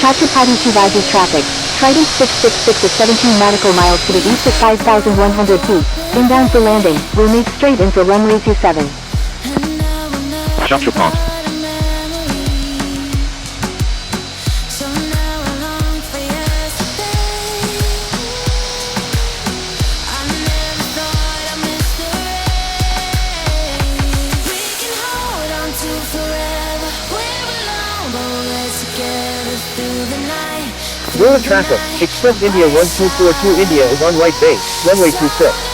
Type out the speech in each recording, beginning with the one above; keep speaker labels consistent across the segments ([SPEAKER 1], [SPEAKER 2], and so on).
[SPEAKER 1] Chhatrapati Shivaji traffic. Trident 666 is 17 nautical miles to the east at 5,100 feet. Inbound for landing. Will make straight in for runway 27.
[SPEAKER 2] Chhatrapati.
[SPEAKER 3] Zero traffic. Express India 1242 India is on right base, runway 26.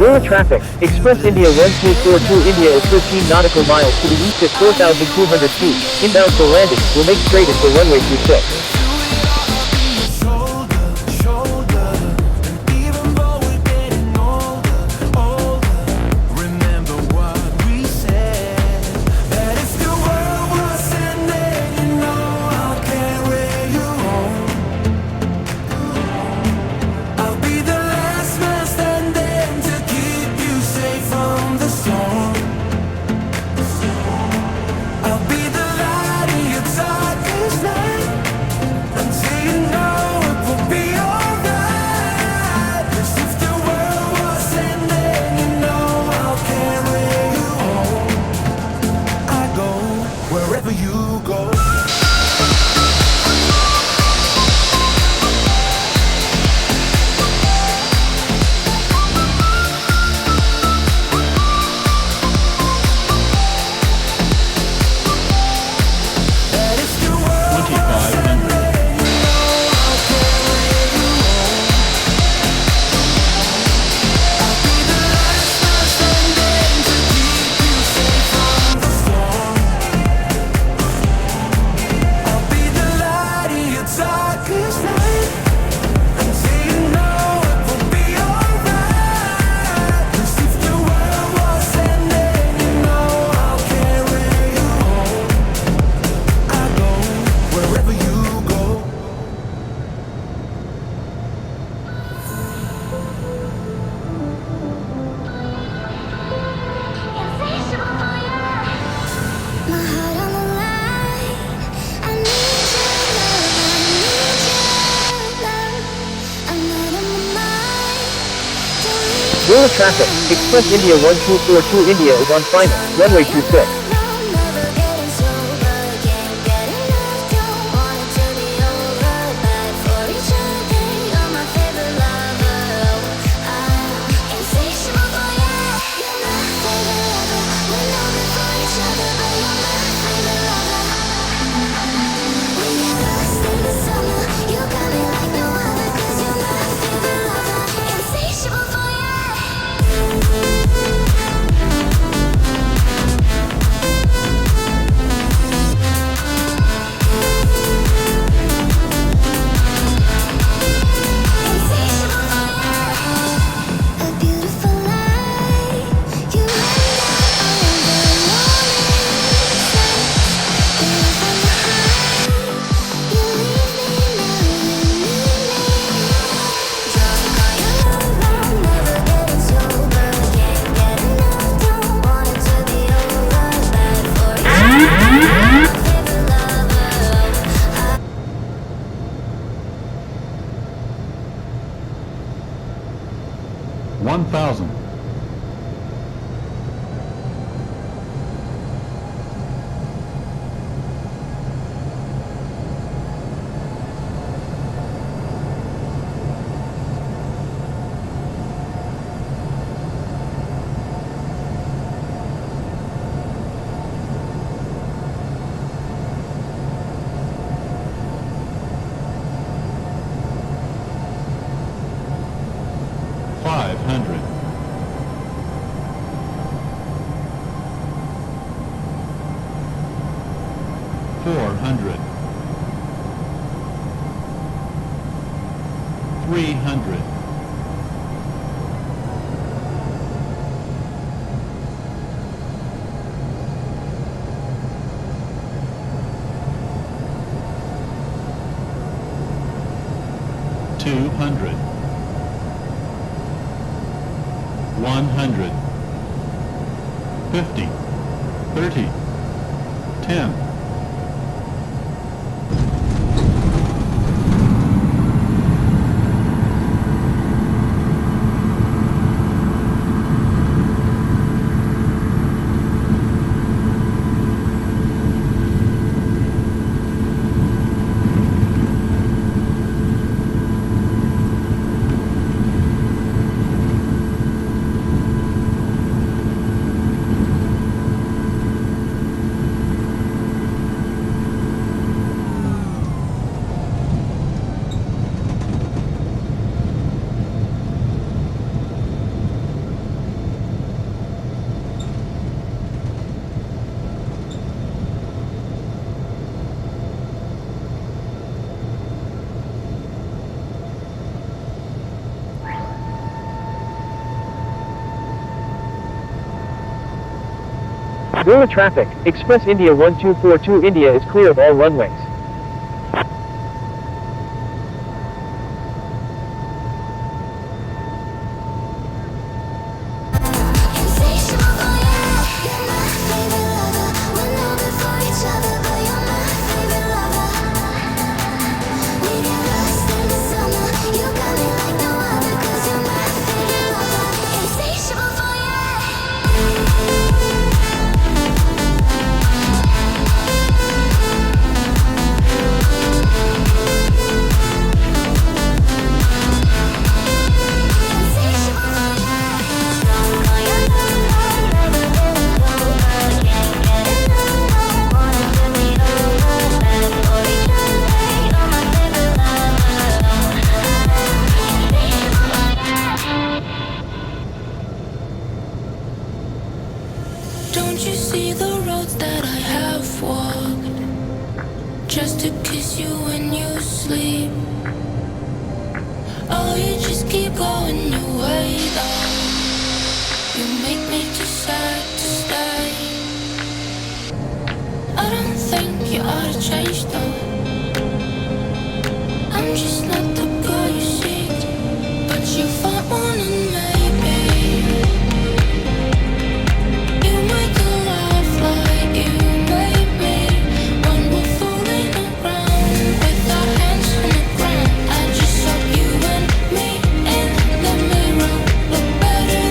[SPEAKER 3] Zero traffic. Express India 1242 India is 15 nautical miles to the east at 4,200 feet. Inbound for landing. Will make straight into runway 26.
[SPEAKER 4] From the storm.
[SPEAKER 3] Zero traffic. Express India 1242 India is on final. Runway 26. Zero traffic. Express India 1242 India is clear of all runways.
[SPEAKER 2] Better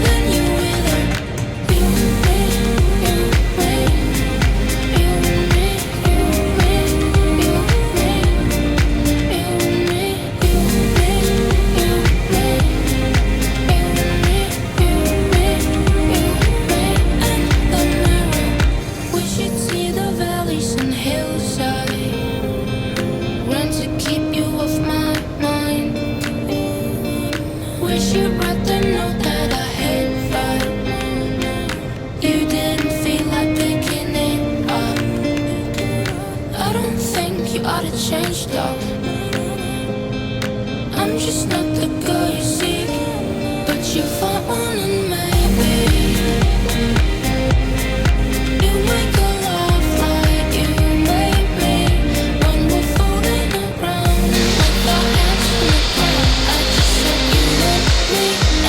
[SPEAKER 2] guess you'd rather know that I hate that you didn't feel like picking it up. I don't think you ought to change though. I'm just not the girl you seek, but you find one and maybe you make a love like you made me when we're fooling around with our hands in the cloud. I just said you let me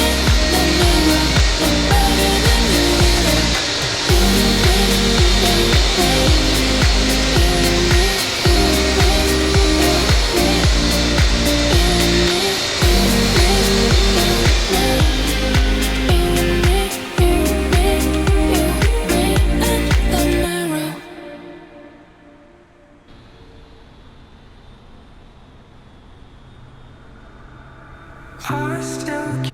[SPEAKER 2] in the mirror. I'm better than you either. You and me, you and me,
[SPEAKER 4] I still